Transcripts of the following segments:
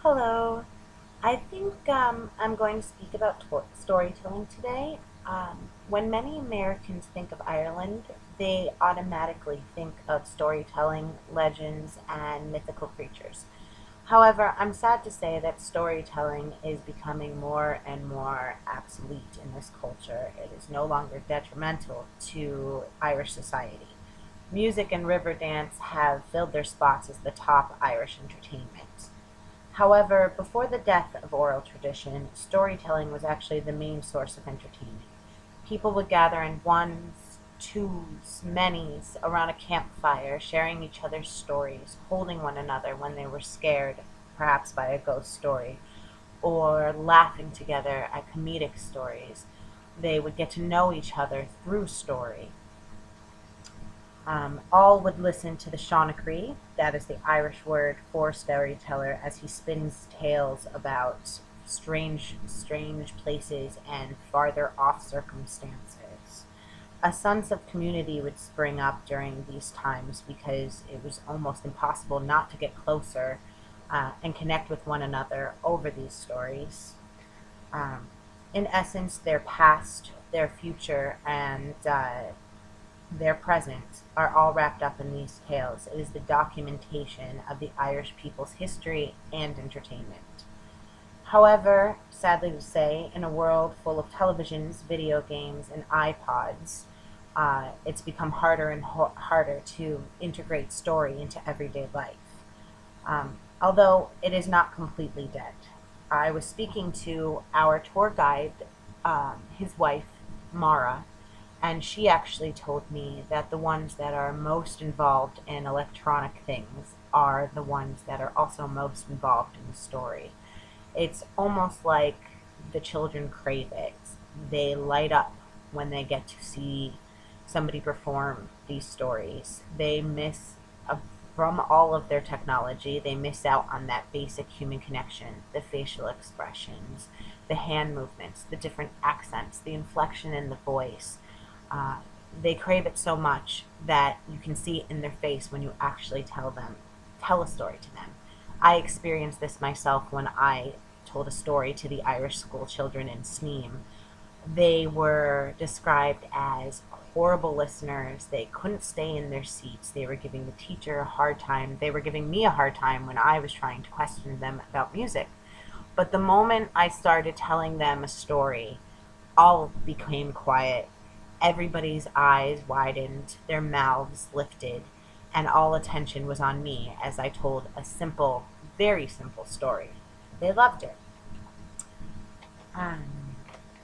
Hello. I think I'm going to speak about storytelling today. When many Americans think of Ireland, they automatically think of storytelling, legends, and mythical creatures. However, I'm sad to say that storytelling is becoming more and more obsolete in this culture. It is no longer detrimental to Irish society. Music and river dance have filled their spots as the top Irish entertainment. However, before the death of oral tradition, storytelling was actually the main source of entertainment. People would gather in ones, twos, manys around a campfire, sharing each other's stories, holding one another when they were scared, perhaps by a ghost story, or laughing together at comedic stories. They would get to know each other through story. All would listen to the Seanachry, that is the Irish word for storyteller, as he spins tales about strange places and farther off circumstances. A sense of community would spring up during these times because it was almost impossible not to get closer and connect with one another over these stories. Um, in essence, their past, their future, and their present are all wrapped up in these tales. It is the documentation of the Irish people's history and entertainment. However, sadly to say, in a world full of televisions, video games, and iPods, it's become harder and harder to integrate story into everyday life. Although it is not completely dead. I was speaking to our tour guide, his wife, Mara, and she actually told me that the ones that are most involved in electronic things are the ones that are also most involved in the story. It's almost like the children crave it. They light up when they get to see somebody perform these stories. They miss, from all of their technology, they miss out on that basic human connection, the facial expressions, the hand movements, the different accents, the inflection in the voice. uh, they crave it so much that you can see it in their face when you actually tell a story to them. I experienced this myself when I told a story to the Irish school children in Sneem. They were described as horrible listeners. They couldn't stay in their seats. They were giving the teacher a hard time. They were giving me a hard time when I was trying to question them about music. But the moment I started telling them a story, all became quiet. Everybody's eyes widened, their mouths lifted, and all attention was on me as I told a simple, very simple story. They loved it. Um,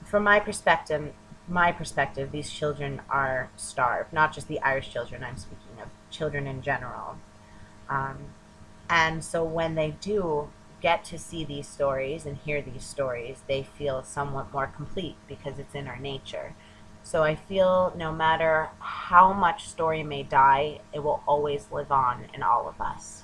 from my perspective, these children are starved. Not just the Irish children. I'm speaking of children in general. Um, and so when they do get to see these stories and hear these stories, they feel somewhat more complete because it's in our nature. So I feel no matter how much story may die, it will always live on in all of us.